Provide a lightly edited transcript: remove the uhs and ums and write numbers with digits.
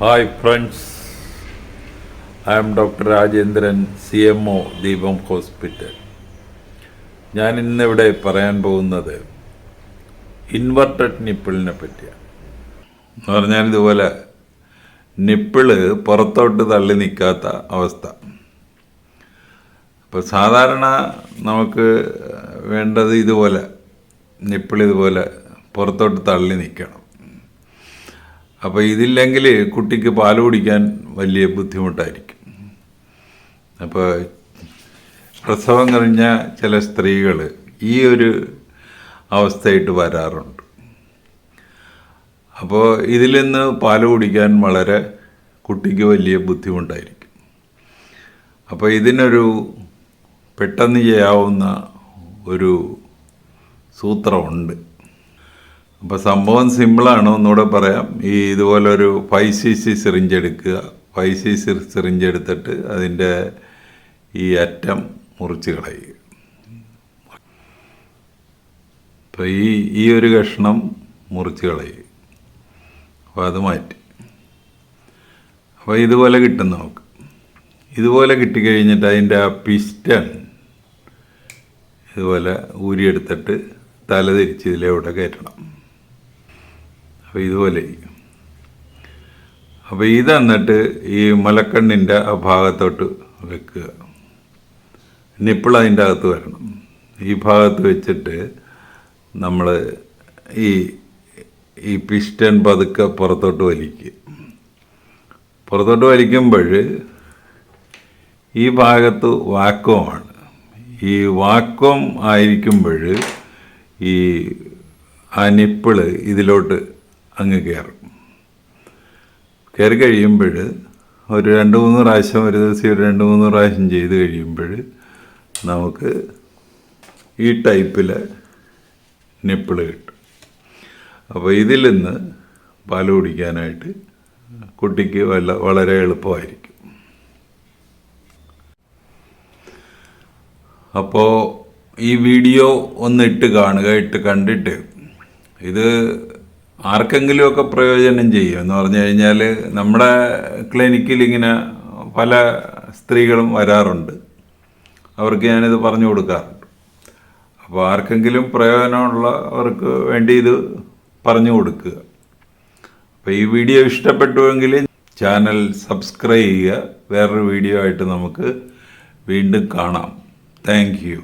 Hi friends, I am Dr. Rajendran, CMO ദീപം hospital. ഞാൻ ഇന്നിവിടെ പറയാൻ പോകുന്നത് ഇൻവെർട്ടഡ് നിപ്പിളിനെ പറ്റിയാണ്. എന്ന് പറഞ്ഞാൽ ഇതുപോലെ നിപ്പിള് പുറത്തോട്ട് തള്ളി നിൽക്കാത്ത അവസ്ഥ. അപ്പോൾ സാധാരണ നമുക്ക് വേണ്ടത് ഇതുപോലെ നിപ്പിളിതുപോലെ പുറത്തോട്ട് തള്ളി നിൽക്കണം. അപ്പോൾ ഇതില്ലെങ്കിൽ കുട്ടിക്ക് പാൽ കുടിക്കാൻ വലിയ ബുദ്ധിമുട്ടായിരിക്കും. അപ്പോൾ പ്രസവം കഴിഞ്ഞ ചില സ്ത്രീകൾ ഈ ഒരു അവസ്ഥയായിട്ട് വരാറുണ്ട്. അപ്പോൾ ഇതിൽ നിന്ന് പാൽ കുടിക്കാൻ വളരെ കുട്ടിക്ക് വലിയ ബുദ്ധിമുട്ടായിരിക്കും. അപ്പോൾ ഇതിനൊരു പെട്ടെന്ന് ചെയ്യാവുന്ന ഒരു സൂത്രമുണ്ട്. അപ്പോൾ സംഭവം സിമ്പിളാണ്. ഒന്നുകൂടെ പറയാം. ഇതുപോലെ ഒരു 5cc സിറിഞ്ച് എടുക്കുക. 5cc സിറിഞ്ച് എടുത്തിട്ട് അതിൻ്റെ ഈ അറ്റം മുറിച്ച് കളയുക. അപ്പോൾ ഈ ഒരു കഷ്ണം മുറിച്ച് കളയുക. അപ്പോൾ അത് മാറ്റി. അപ്പോൾ ഇതുപോലെ കിട്ടും നമുക്ക്. ഇതുപോലെ കിട്ടിക്കഴിഞ്ഞിട്ട് അതിൻ്റെ ആ പിസ്റ്റൺ ഇതുപോലെ ഊരിയെടുത്തിട്ട് തല തിരിച്ച് ഇതിലെവിടെ കയറ്റണം. അപ്പോൾ ഇതുപോലെ. അപ്പോൾ ഇത് എന്നിട്ട് ഈ മലക്കണ്ണിൻ്റെ ആ ഭാഗത്തോട്ട് വെക്കുക. നിപ്പിൾ അതിൻ്റെ അകത്ത് വരണം. ഈ ഭാഗത്ത് വെച്ചിട്ട് നമ്മൾ ഈ പിസ്റ്റൺ പതുക്കെ പുറത്തോട്ട് വലിക്കുക. പുറത്തോട്ട് വലിക്കുമ്പോൾ ഈ ഭാഗത്ത് വാക്വമാണ്. ഈ വാക്വം ആയിരിക്കുമ്പോൾ ആ നിപ്പിള് ഇതിലോട്ട് അങ്ങ് കയറി കഴിയുമ്പോൾ ഒരു 2-3 പ്രാവശ്യം, ഒരു ദിവസം 2-3 പ്രാവശ്യം ചെയ്ത് കഴിയുമ്പോൾ നമുക്ക് ഈ ടൈപ്പിലെ നിപ്പിള് കിട്ടും. അപ്പോൾ ഇതിൽ നിന്ന് പാൽ കുടിക്കാനായിട്ട് കുട്ടിക്ക് വളരെ എളുപ്പമായിരിക്കും. അപ്പോൾ ഈ വീഡിയോ ഇട്ട് കാണുക. കണ്ടിട്ട് ഇത് ആർക്കെങ്കിലുമൊക്കെ പ്രയോജനം ചെയ്യും. എന്ന് പറഞ്ഞു കഴിഞ്ഞാൽ നമ്മുടെ ക്ലിനിക്കിൽ ഇങ്ങനെ പല സ്ത്രീകളും വരാറുണ്ട്. അവർക്ക് ഞാനിത് പറഞ്ഞു കൊടുക്കാറുണ്ട്. അപ്പോൾ ആർക്കെങ്കിലും പ്രയോജനമുള്ളവർക്ക് വേണ്ടി ഇത് പറഞ്ഞു കൊടുക്കുക. അപ്പോൾ ഈ വീഡിയോ ഇഷ്ടപ്പെട്ടുവെങ്കിൽ ചാനൽ സബ്സ്ക്രൈബ് ചെയ്യുക. വേറൊരു വീഡിയോ ആയിട്ട് നമുക്ക് വീണ്ടും കാണാം. Thank you.